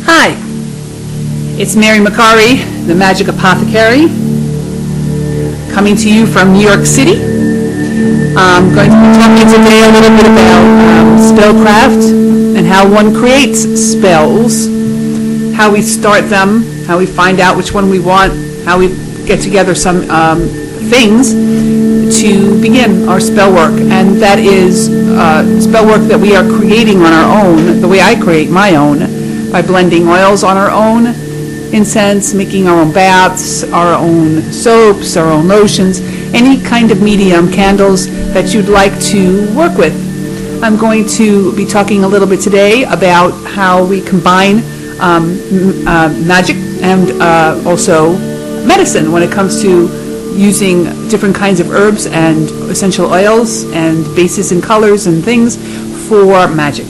Hi, it's Mary Macari, the Magic Apothecary, coming to you from New York City. I'm going to be talking today a little bit about spellcraft and how one creates spells, how we start them, how we find out which one we want, how we get together some things to begin our spell work. And that is spell work that we are creating on our own, the way I create my own, by blending oils on our own, incense, making our own baths, our own soaps, our own lotions, any kind of medium, candles that you'd like to work with. I'm going to be talking a little bit today about how we combine magic and also medicine when it comes to using different kinds of herbs and essential oils and bases and colors and things for magic.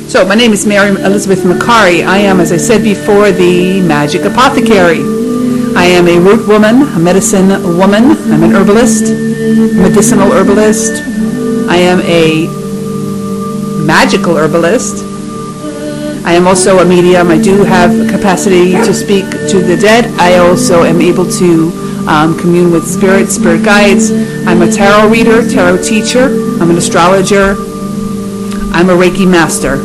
So my name is Mary Elizabeth Macari. I am, as I said before, the Magic Apothecary. I am a root woman, a medicine woman. I'm an herbalist, medicinal herbalist. I am a magical herbalist. I am also a medium. I do have capacity to speak to the dead. I also am able to commune with spirit guides. I'm a tarot reader, tarot teacher. I'm an astrologer. I'm a Reiki master.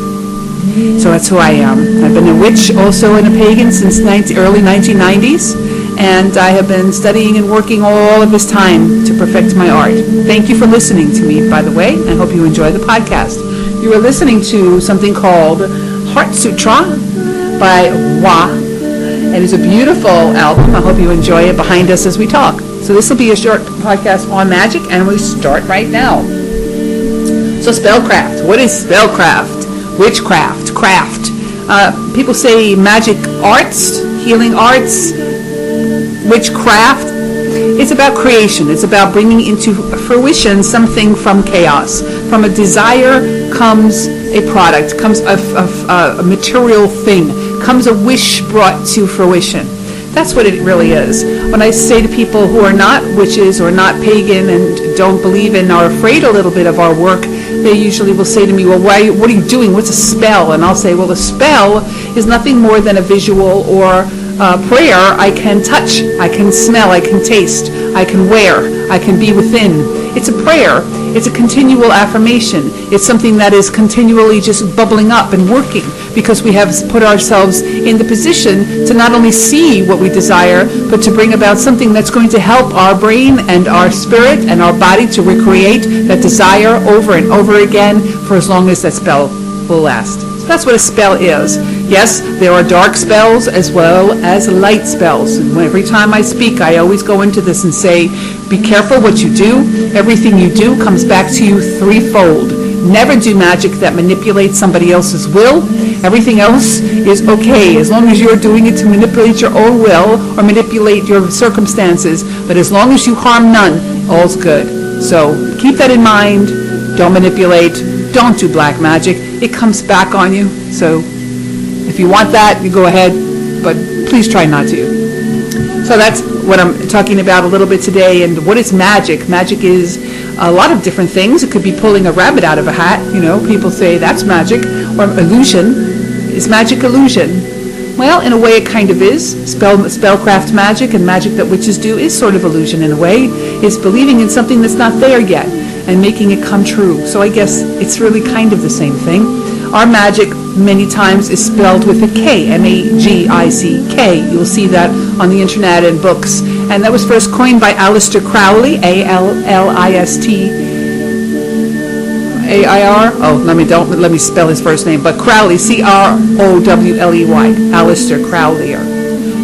So that's who I am. I've been a witch also and a pagan since early 1990s, and I have been studying and working all of this time to perfect my art. Thank you for listening to me, by the way. I hope you enjoy the podcast. You are listening to something called Heart Sutra by Wa. It is a beautiful album. I hope you enjoy it behind us as we talk. So this will be a short podcast on magic, and we start right now. So spellcraft. What is spellcraft? Witchcraft, craft. People say magic arts, healing arts, witchcraft. It's about creation. It's about bringing into fruition something from chaos. From a desire comes a product, comes a material thing, comes a wish brought to fruition. That's what it really is. When I say to people who are not witches or not pagan and don't believe in, are afraid a little bit of our work, they usually will say to me, well, what are you doing? What's a spell? And I'll say, well, a spell is nothing more than a visual or prayer I can touch, I can smell, I can taste, I can wear, I can be within. It's a prayer. It's a continual affirmation. It's something that is continually just bubbling up and working because we have put ourselves in the position to not only see what we desire, but to bring about something that's going to help our brain and our spirit and our body to recreate that desire over and over again for as long as that spell will last. So that's what a spell is. Yes, there are dark spells as well as light spells. And every time I speak, I always go into this and say, be careful what you do. Everything you do comes back to you threefold. Never do magic that manipulates somebody else's will. Everything else is okay, as long as you're doing it to manipulate your own will or manipulate your circumstances. But as long as you harm none, all's good. So keep that in mind. Don't manipulate. Don't do black magic. It comes back on you. So if you want that, you go ahead, but please try not to. So that's what I'm talking about a little bit today. And what is magic? Magic is a lot of different things. It could be pulling a rabbit out of a hat. You know, people say that's magic. Or illusion. Is magic illusion? Well, in a way it kind of is. Spellcraft magic and magic that witches do is sort of illusion in a way. It's believing in something that's not there yet and making it come true. So I guess it's really kind of the same thing. Our magic many times is spelled with a K, M-A-G-I-C-K. You'll see that on the internet and books. And that was first coined by Aleister Crowley, A-L-L-I-S-T-A-I-R. Oh, let me spell his first name. But Crowley, C-R-O-W-L-E-Y, Aleister Crowley.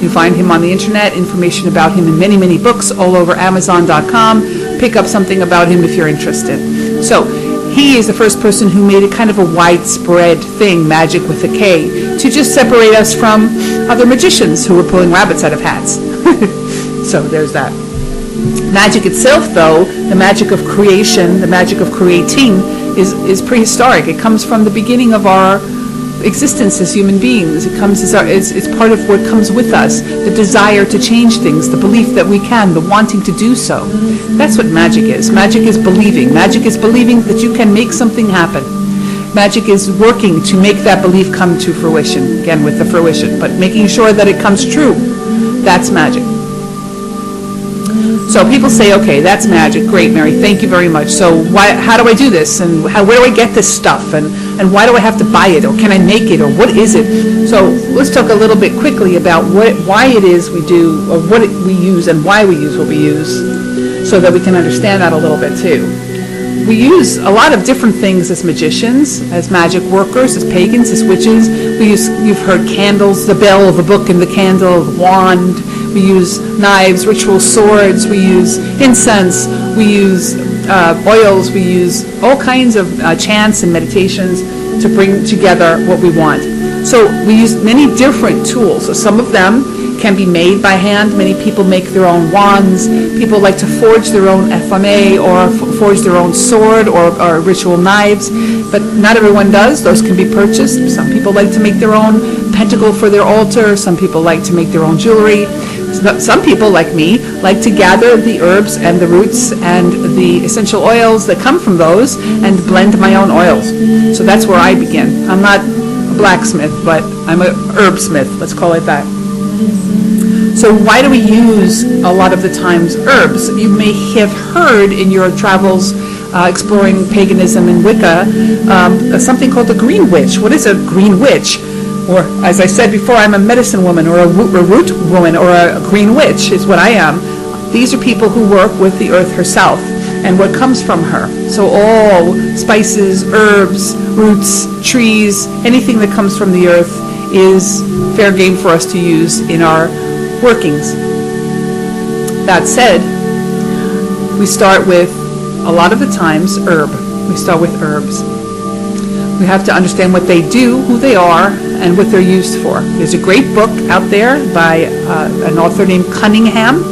You find him on the internet, information about him in many, many books all over Amazon.com. Pick up something about him if you're interested. So he is the first person who made it kind of a widespread thing, magic with a K, to just separate us from other magicians who were pulling rabbits out of hats. So there's that. Magic itself, though, the magic of creation, the magic of creating, is prehistoric. It comes from the beginning of our existence as human beings. It comes it's part of what comes with us, the desire to change things, the belief that we can, the wanting to do so. That's what magic is. Magic is believing. Magic is believing that you can make something happen. Magic is working to make that belief come to fruition, again with the fruition, but making sure that it comes true. That's magic. So people say, okay, that's magic. Great, Mary, thank you very much. So how do I do this? And where do I get this stuff? And why do I have to buy it? Or can I make it? Or what is it? So let's talk a little bit quickly about why it is we do, or what we use and why we use what we use, so that we can understand that a little bit too. We use a lot of different things as magicians, as magic workers, as pagans, as witches. You've heard candles, the bell of a book and the candle, the wand. We use knives, ritual swords. We use incense. We use oils. We use all kinds of chants and meditations to bring together what we want. So we use many different tools. So some of them can be made by hand. Many people make their own wands. People like to forge their own effame or forge their own sword or ritual knives, but not everyone does. Those can be purchased. Some people like to make their own pentacle for their altar. Some people like to make their own jewelry. Some people, like me, like to gather the herbs and the roots and the essential oils that come from those and blend my own oils. So that's where I begin. I'm not a blacksmith, but I'm a herbsmith. Let's call it that. So why do we use a lot of the times herbs? You may have heard in your travels exploring paganism and Wicca something called the green witch. What is a green witch? Or, as I said before, I'm a medicine woman or a root woman or a green witch is what I am. These are people who work with the earth herself and what comes from her. So all spices, herbs, roots, trees, anything that comes from the earth is fair game for us to use in our workings. That said, we start with, a lot of the times, herb. We start with herbs. We have to understand what they do, who they are, and what they're used for. There's a great book out there by an author named Cunningham,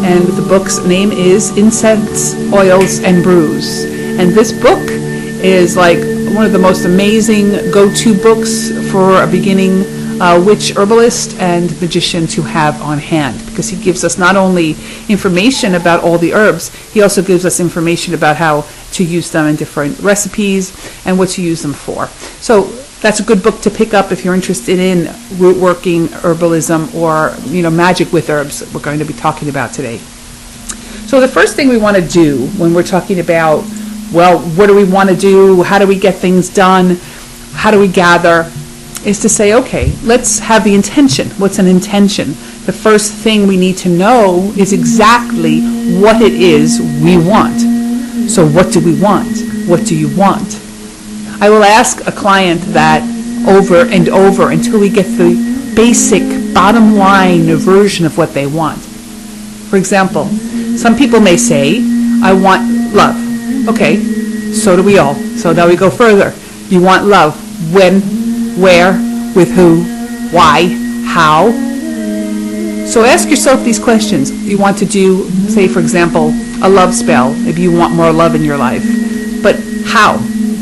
and the book's name is Incense, Oils, and Brews. And this book is like one of the most amazing go-to books for a beginning witch, herbalist, and magician to have on hand, because he gives us not only information about all the herbs, he also gives us information about how to use them in different recipes and what to use them for. So that's a good book to pick up if you're interested in root working, herbalism, or magic with herbs that we're going to be talking about today. So the first thing we want to do when we're talking about, well, what do we want to do? How do we get things done? How do we gather? Is to say, okay, let's have the intention. What's an intention? The first thing we need to know is exactly what it is we want. So what do we want? What do you want? I will ask a client that over and over until we get the basic bottom line version of what they want. For example, some people may say, I want love. Okay, so do we all. So now we go further. You want love. When? Where? With who? Why? How? So ask yourself these questions. You want to do, say for example, a love spell. Maybe you want more love in your life. But how?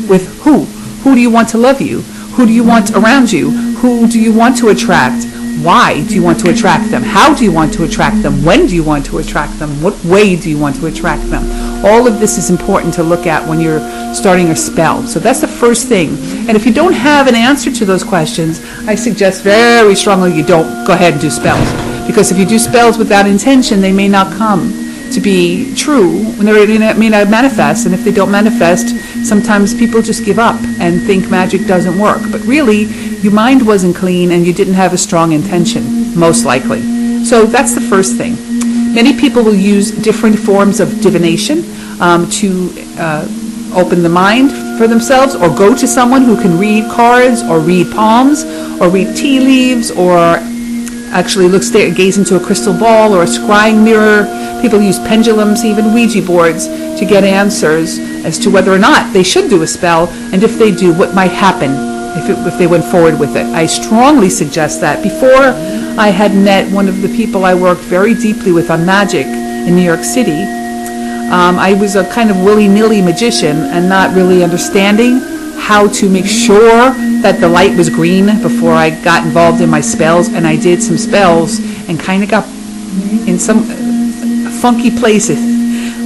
With who? Who do you want to love you? Who do you want around you? Who do you want to attract? Why do you want to attract them? How do you want to attract them? When do you want to attract them? What way do you want to attract them? All of this is important to look at when you're starting a spell. So that's the first thing. And if you don't have an answer to those questions, I suggest very strongly you don't go ahead and do spells. Because if you do spells without intention, they may not come to be true, they may not manifest, and if they don't manifest, sometimes people just give up and think magic doesn't work. But really, your mind wasn't clean and you didn't have a strong intention, most likely. So that's the first thing. Many people will use different forms of divination to open the mind for themselves, or go to someone who can read cards, or read palms, or read tea leaves, or actually gaze into a crystal ball or a scrying mirror. People use pendulums, even Ouija boards, to get answers as to whether or not they should do a spell, and if they do, what might happen if they went forward with it. I strongly suggest that. Before I had met one of the people I worked very deeply with on magic in New York City, I was a kind of willy-nilly magician and not really understanding how to make sure that the light was green before I got involved in my spells. And I did some spells and kind of got in some funky places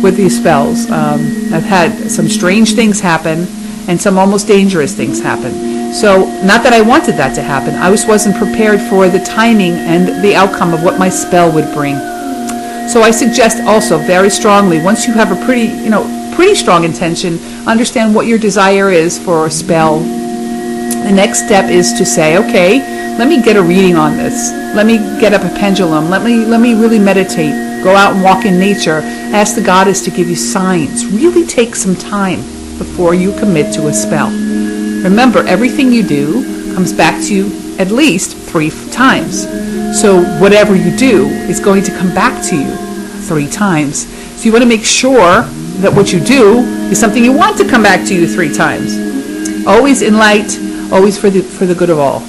with these spells. I've had some strange things happen, and some almost dangerous things happen. So, not that I wanted that to happen, I just wasn't prepared for the timing and the outcome of what my spell would bring. So I suggest also very strongly, once you have a pretty strong intention, understand what your desire is for a spell. The next step is to say, okay, let me get a reading on this. Let me get up a pendulum. Let me really meditate. Go out and walk in nature. Ask the goddess to give you signs. Really take some time before you commit to a spell. Remember, everything you do comes back to you at least 3 times. So whatever you do is going to come back to you 3 times. So you want to make sure that what you do is something you want to come back to you 3 times. Always in light, always for the good of all.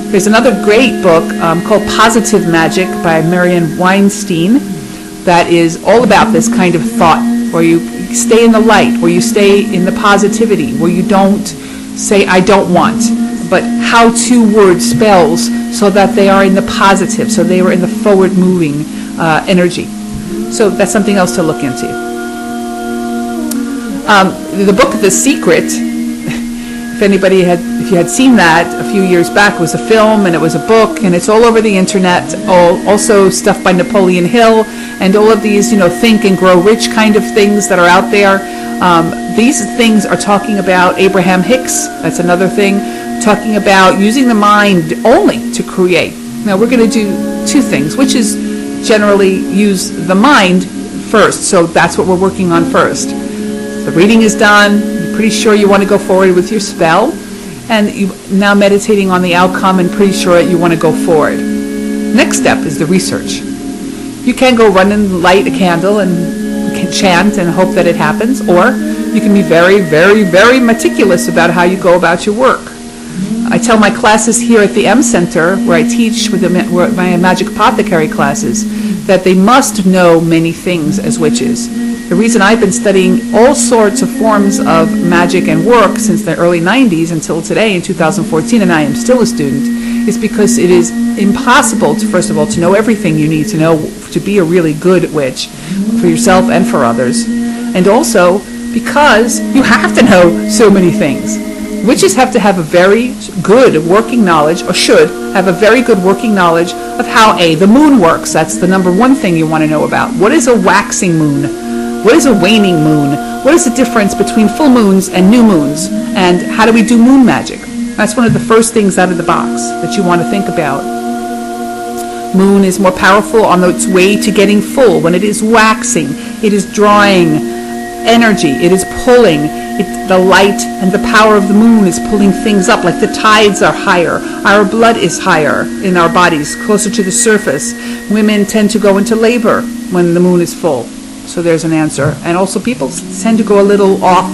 There's another great book called Positive Magic by Marianne Weinstein that is all about this kind of thought, where you stay in the light, where you stay in the positivity, where you don't say I don't want, but how to word spells so that they are in the positive, so they are in the forward moving energy. So that's something else to look into. The book The Secret, if you had seen that a few years back, it was a film and it was a book, and it's all over the internet. Also stuff by Napoleon Hill and all of these, think and grow rich kind of things that are out there. These things are talking about Abraham Hicks. That's another thing, talking about using the mind only to create. Now we're going to do 2 things, which is generally use the mind first. So that's what we're working on first. The reading is done. You're pretty sure you want to go forward with your spell, and you're now meditating on the outcome and pretty sure that you want to go forward. Next step is the research. You can go run and light a candle and can chant and hope that it happens, or you can be very, very, very meticulous about how you go about your work. I tell my classes here at the M Center, where I teach with my Magic Apothecary classes, that they must know many things as witches. The reason I've been studying all sorts of forms of magic and work since the early 90s until today in 2014, and I am still a student, is because it is impossible, first of all, to know everything you need to know to be a really good witch for yourself and for others. And also because you have to know so many things. Witches have to have a very good working knowledge, or should have a very good working knowledge of how the moon works. That's the number 1 thing you want to know about. What is a waxing moon? What is a waning moon? What is the difference between full moons and new moons? And how do we do moon magic? That's one of the first things out of the box that you want to think about. Moon is more powerful on its way to getting full. When it is waxing, it is drawing energy. It is pulling. The light and the power of the moon is pulling things up, like the tides are higher. Our blood is higher in our bodies, closer to the surface. Women tend to go into labor when the moon is full. So there's an answer. And also people tend to go a little off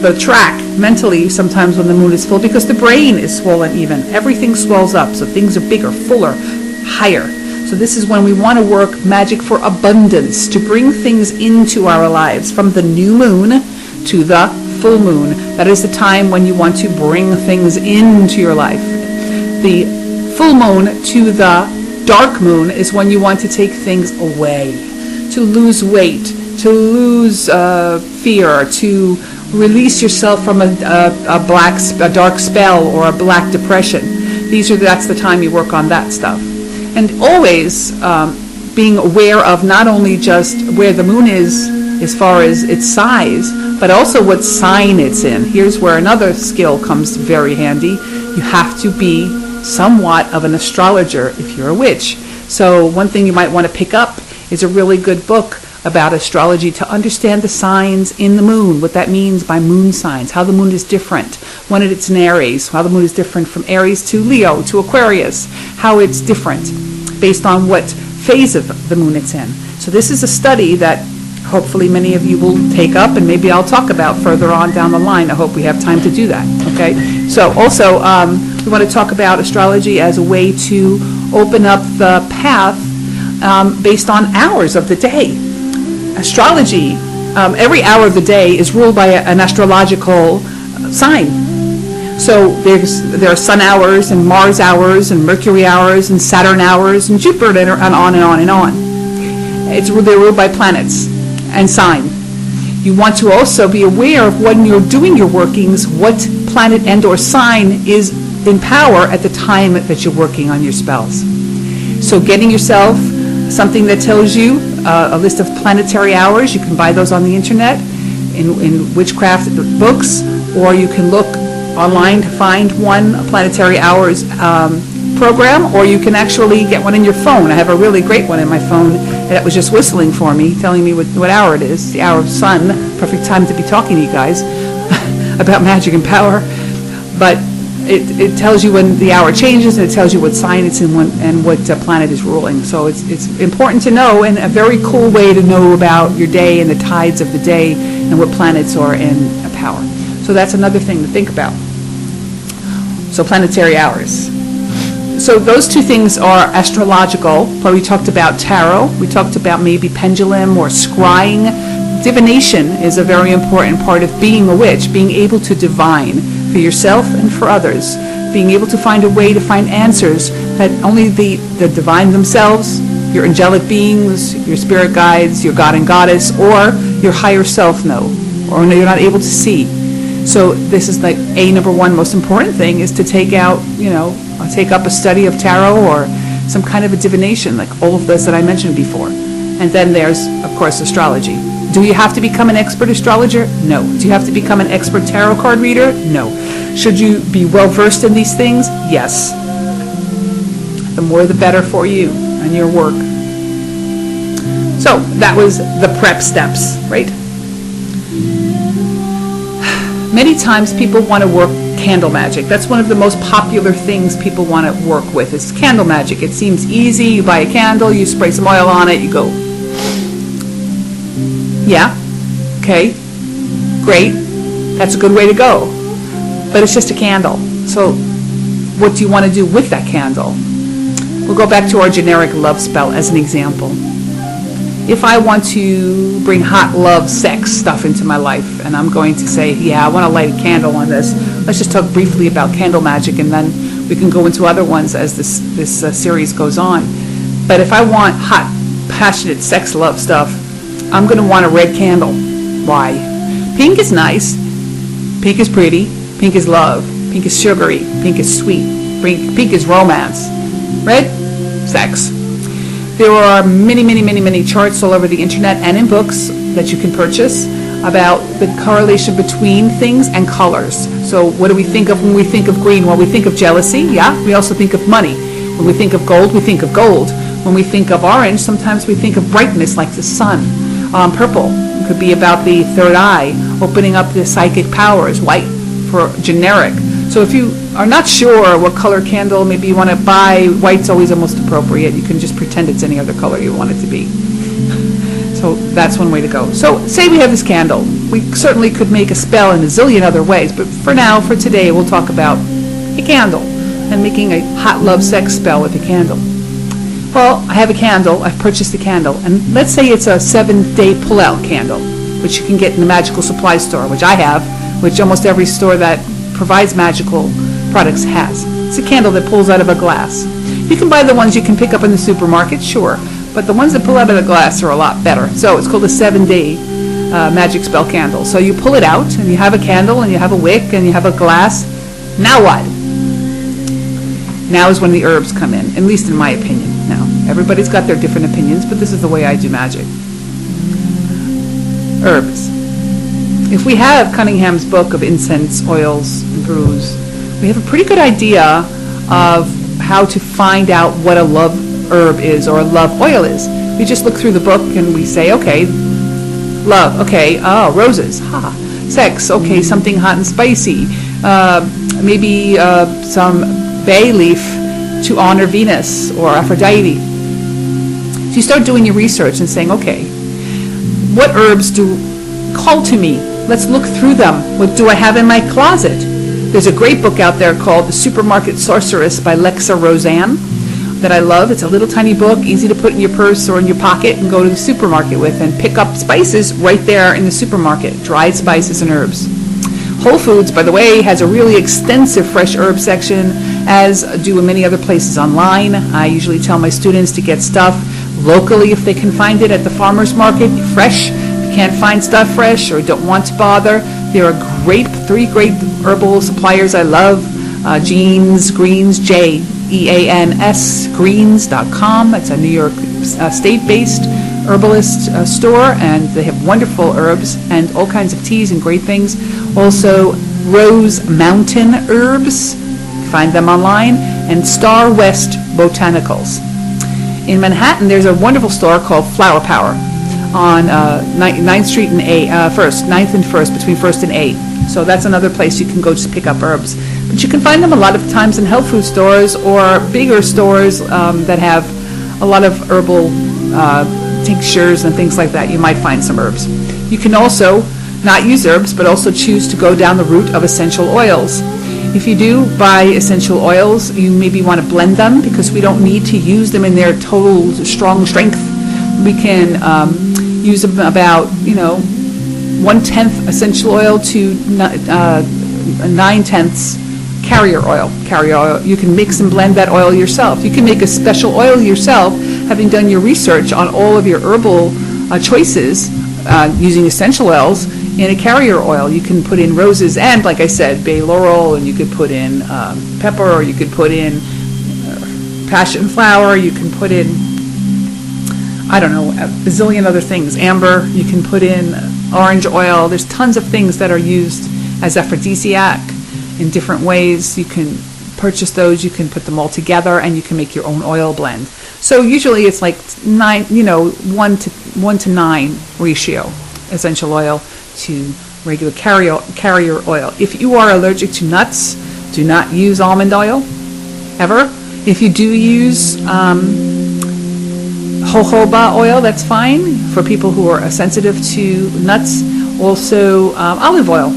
the track mentally sometimes when the moon is full, because the brain is swollen even. Everything swells up, so things are bigger, fuller, higher. So this is when we want to work magic for abundance, to bring things into our lives from the new moon to the full moon. That is the time when you want to bring things into your life. The full moon to the dark moon is when you want to take things away, to lose weight, to lose fear, to release yourself from a dark spell or a black depression. That's the time you work on that stuff. And always being aware of not only just where the moon is as far as its size, but also what sign it's in. Here's where another skill comes very handy. You have to be somewhat of an astrologer if you're a witch. So one thing you might want to pick up is a really good book about astrology to understand the signs in the moon, what that means by moon signs, how the moon is different when it's in Aries, how the moon is different from Aries to Leo to Aquarius, how it's different based on what phase of the moon it's in. So this is a study that hopefully many of you will take up, and maybe I'll talk about further on down the line. I hope we have time to do that. Okay. So also we want to talk about astrology as a way to open up the path based on hours of the day. Astrology, every hour of the day is ruled by an astrological sign. So there are sun hours and Mars hours and Mercury hours and Saturn hours and Jupiter and on and on and on. They're ruled by planets and sign. You want to also be aware of when you're doing your workings, what planet and or sign is in power at the time that you're working on your spells. So getting yourself something that tells you a list of planetary hours, you can buy those on the internet in witchcraft books, or you can look online to find one planetary hours program, or you can actually get one in your phone. I have a really great one in my phone that was just whistling for me, telling me what hour it is, the hour of sun, perfect time to be talking to you guys about magic and power. But it tells you when the hour changes, and it tells you what sign it's in and what planet is ruling. So it's important to know, and a very cool way to know about your day and the tides of the day and what planets are in power. So that's another thing to think about. So planetary hours. So those two things are astrological, but we talked about tarot, we talked about maybe pendulum or scrying. Divination is a very important part of being a witch, being able to divine for yourself and for others, being able to find a way to find answers that only the divine themselves, your angelic beings, your spirit guides, your god and goddess, or your higher self know, or you're not able to see. So this is like number one most important thing, is to take out, take up a study of tarot or some kind of a divination, like all of those that I mentioned before. And then there's, of course, astrology. Do you have to become an expert astrologer? No. Do you have to become an expert tarot card reader? No. Should you be well versed in these things? Yes. The more the better for you and your work. So that was the prep steps, right? Many times people want to work candle magic. That's one of the most popular things people want to work with, is candle magic. It seems easy. You buy a candle, you spray some oil on it, you go. Yeah, okay, great. That's a good way to go. But it's just a candle. So what do you want to do with that candle? We'll go back to our generic love spell as an example. If I want to bring hot love, sex stuff into my life, and I'm going to say, yeah, I want to light a candle on this. Let's just talk briefly about candle magic, and then we can go into other ones as this series goes on. But if I want hot, passionate sex love stuff, I'm going to want a red candle. Why? Pink is nice. Pink is pretty. Pink is love. Pink is sugary. Pink is sweet. Pink is romance. Red? Sex. There are many charts all over the internet and in books that you can purchase about the correlation between things and colors. So what do we think of when we think of green? Well, we think of jealousy, yeah. We also think of money. When we think of gold, we think of gold. When we think of orange, sometimes we think of brightness like the sun. Purple could be about the third eye, opening up the psychic powers. White for generic. So if you are not sure what color candle maybe you want to buy, white's always the most appropriate. You can just pretend it's any other color you want it to be. So that's one way to go. So say we have this candle. We certainly could make a spell in a zillion other ways, but for now, for today, we'll talk about a candle and making a hot love sex spell with a candle. Well, I have a candle, I've purchased a candle, and let's say it's a 7-day pull-out candle, which you can get in the magical supply store, which I have, which almost every store that provides magical products has. It's a candle that pulls out of a glass. You can buy the ones you can pick up in the supermarket, sure, but the ones that pull out of the glass are a lot better. So it's called a 7-day magic spell candle. So you pull it out, and you have a candle, and you have a wick, and you have a glass. Now what? Now is when the herbs come in, at least in my opinion. Now, everybody's got their different opinions, but this is the way I do magic. Herbs. If we have Cunningham's book of incense, oils, and brews, we have a pretty good idea of how to find out what a love herb is or a love oil is. We just look through the book and we say, okay, love, okay, oh, roses, sex, okay, something hot and spicy, maybe some bay leaf to honor Venus or Aphrodite. So you start doing your research and saying, okay, what herbs do call to me? Let's look through them. What do I have in my closet? There's a great book out there called The Supermarket Sorceress by Lexa Roseanne that I love. It's a little tiny book, easy to put in your purse or in your pocket and go to the supermarket with and pick up spices right there in the supermarket, dried spices and herbs. Whole Foods, by the way, has a really extensive fresh herb section, as do many other places online. I usually tell my students to get stuff locally if they can find it at the farmer's market, fresh. Be can't find stuff fresh or don't want to bother, there are three great herbal suppliers I love. Jeans Greens, Jeans, greens.com. It's a New York state-based herbalist store, and they have wonderful herbs and all kinds of teas and great things. Also, Rose Mountain Herbs, find them online, and Star West Botanicals. In Manhattan, there's a wonderful store called Flower Power on 9th Street and 9th and 1st, between 1st and 8th. So that's another place you can go just pick up herbs. But you can find them a lot of times in health food stores or bigger stores that have a lot of herbal tinctures and things like that. You might find some herbs. You can also not use herbs, but also choose to go down the route of essential oils. If you do buy essential oils, you maybe want to blend them, because we don't need to use them in their total strong strength. We can use about 1/10 essential oil to 9/10 carrier oil. Carrier oil. You can mix and blend that oil yourself. You can make a special oil yourself, having done your research on all of your herbal choices using essential oils. In a carrier oil, you can put in roses and, like I said, bay laurel, and you could put in pepper, or you could put in passion flower. You can put in, I don't know, a bazillion other things. Amber. You can put in orange oil. There's tons of things that are used as aphrodisiac in different ways. You can purchase those. You can put them all together, and you can make your own oil blend. So usually it's like 1 to 9 ratio, essential oil to regular carrier oil. If you are allergic to nuts, do not use almond oil, ever. If you do use jojoba oil, that's fine for people who are sensitive to nuts. Also olive oil,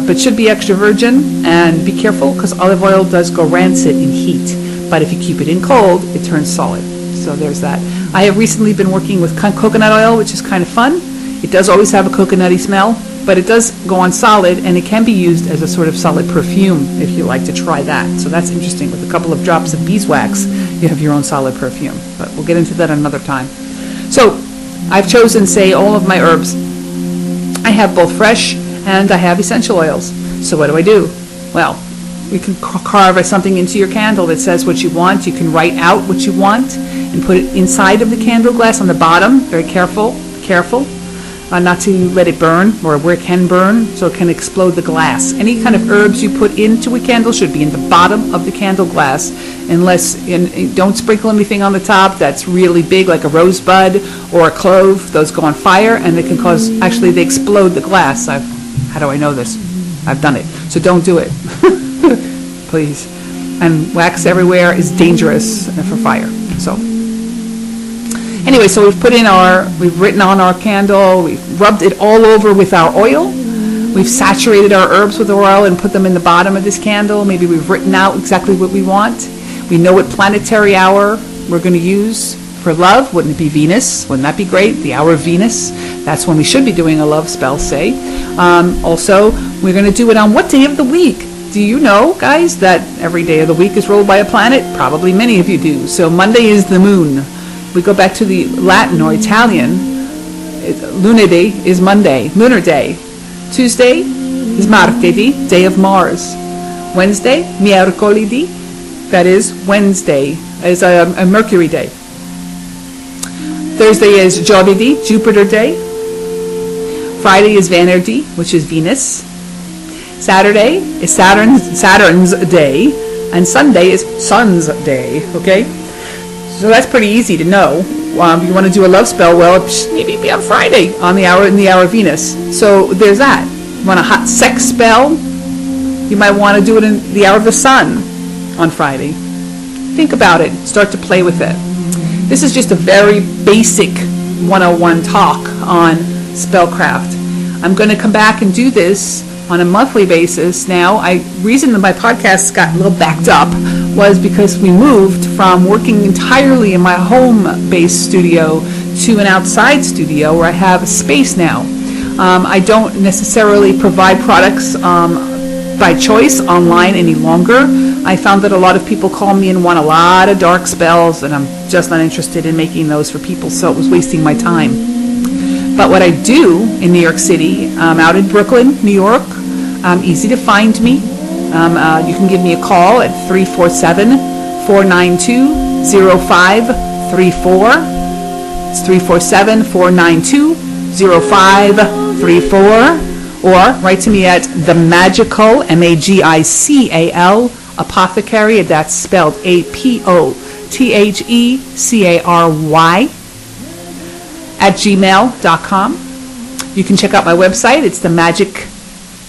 but should be extra virgin, and be careful because olive oil does go rancid in heat, but if you keep it in cold, it turns solid. So there's that. I have recently been working with coconut oil, which is kind of fun. It does always have a coconutty smell, but it does go on solid, and it can be used as a sort of solid perfume if you like to try that. So that's interesting. With a couple of drops of beeswax, you have your own solid perfume. But we'll get into that another time. So I've chosen, say, all of my herbs. I have both fresh and I have essential oils. So what do? Well, we can carve something into your candle that says what you want. You can write out what you want and put it inside of the candle glass on the bottom. Very careful. Not to let it burn, or where it can burn, so it can explode the glass. Any kind of herbs you put into a candle should be in the bottom of the candle glass, don't sprinkle anything on the top that's really big, like a rosebud or a clove. Those go on fire, and they can cause, actually they explode the glass. How do I know this? I've done it. So don't do it, please. And wax everywhere is dangerous for fire. So anyway, so we've written on our candle, we've rubbed it all over with our oil, we've saturated our herbs with oil and put them in the bottom of this candle. Maybe we've written out exactly what we want. We know what planetary hour we're going to use for love. Wouldn't it be Venus? Wouldn't that be great? The hour of Venus. That's when we should be doing a love spell, say. Also, we're going to do it on what day of the week? Do you know, guys, that every day of the week is ruled by a planet? Probably many of you do. So Monday is the moon. We go back to the Latin or Italian. Lunedì is Monday, lunar day. Tuesday is Martedì, day of Mars. Wednesday, Mercoledì, that is Wednesday, is a Mercury day. Thursday is Giovedì, Jupiter day. Friday is Venerdì, which is Venus. Saturday is Saturn's day, and Sunday is Sun's day. Okay. So that's pretty easy to know. You want to do a love spell, well, maybe be on Friday in the hour of Venus. So there's that. You want a hot sex spell? You might want to do it in the hour of the sun on Friday. Think about it. Start to play with it. This is just a very basic 101 talk on spellcraft. I'm going to come back and do this on a monthly basis now. Reason that my podcasts got a little backed up was because we moved from working entirely in my home-based studio to an outside studio where I have a space now. I don't necessarily provide products by choice online any longer. I found that a lot of people call me and want a lot of dark spells, and I'm just not interested in making those for people, so it was wasting my time. But what I do in New York City, out in Brooklyn, New York, easy to find me. You can give me a call at 347-492-0534. It's 347-492-0534. Or write to me at the Magical, Magical, Apothecary, that's spelled Apothecary, @gmail.com. You can check out my website. It's the Magic,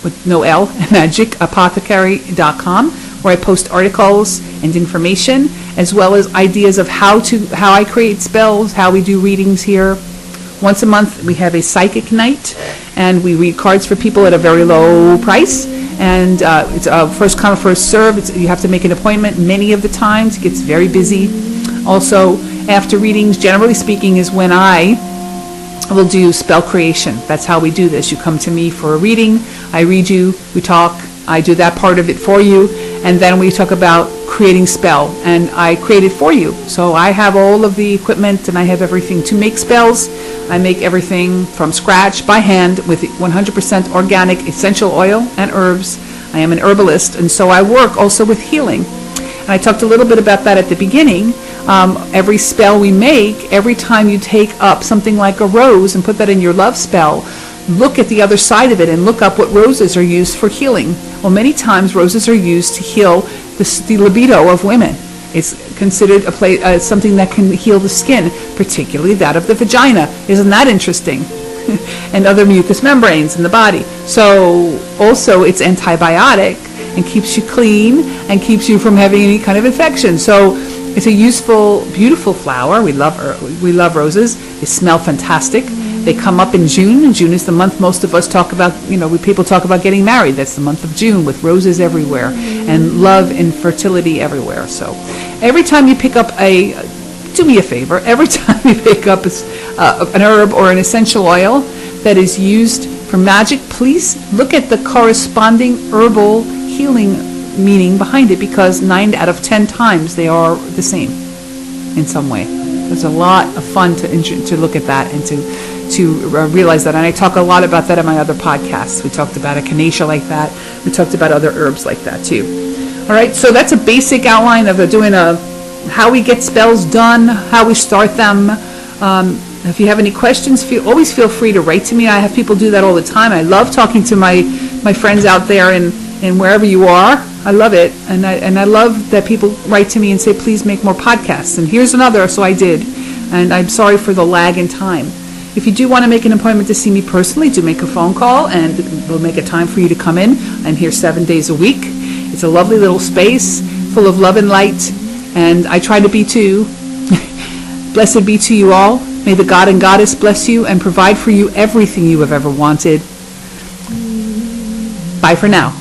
with no L, magicapothecary.com, where I post articles and information, as well as ideas of how I create spells, how we do readings here. Once a month, we have a psychic night, and we read cards for people at a very low price. And it's a first come, first serve. You have to make an appointment many of the times. It gets very busy. Also, after readings, generally speaking, is when I will do spell creation. That's how we do this. You come to me for a reading. I read you. We talk. I do that part of it for you. And then we talk about creating spell. And I create it for you. So I have all of the equipment and I have everything to make spells. I make everything from scratch by hand with 100% organic essential oil and herbs. I am an herbalist, and so I work also with healing. And I talked a little bit about that at the beginning. Every spell we make, every time you take up something like a rose and put that in your love spell, look at the other side of it and look up what roses are used for healing. Well, many times roses are used to heal the libido of women. It's considered something that can heal the skin, particularly that of the vagina. Isn't that interesting? And other mucous membranes in the body. So also it's antibiotic and keeps you clean and keeps you from having any kind of infection. So it's a useful, beautiful flower. We love roses. They smell fantastic. They come up in June, and June is the month most of us talk about, people talk about getting married. That's the month of June, with roses everywhere and love and fertility everywhere. So every time you pick up do me a favor, every time you pick up an herb or an essential oil that is used for magic, please look at the corresponding herbal healing meaning behind it, because 9 out of 10 times they are the same in some way. There's a lot of fun to look at that and to realize that. And I talk a lot about that in my other podcasts. We talked about echinacea like that. We talked about other herbs like that too. All right, so that's a basic outline of doing how we get spells done, how we start them. If you have any questions, always feel free to write to me. I have people do that all the time. I love talking to my friends out there and wherever you are. I love it, and I love that people write to me and say, please make more podcasts. And here's another, so I did. And I'm sorry for the lag in time. If you do want to make an appointment to see me personally, do make a phone call, and we'll make a time for you to come in. I'm here 7 days a week. It's a lovely little space full of love and light, and I try to be too. Blessed be to you all. May the God and Goddess bless you and provide for you everything you have ever wanted. Bye for now.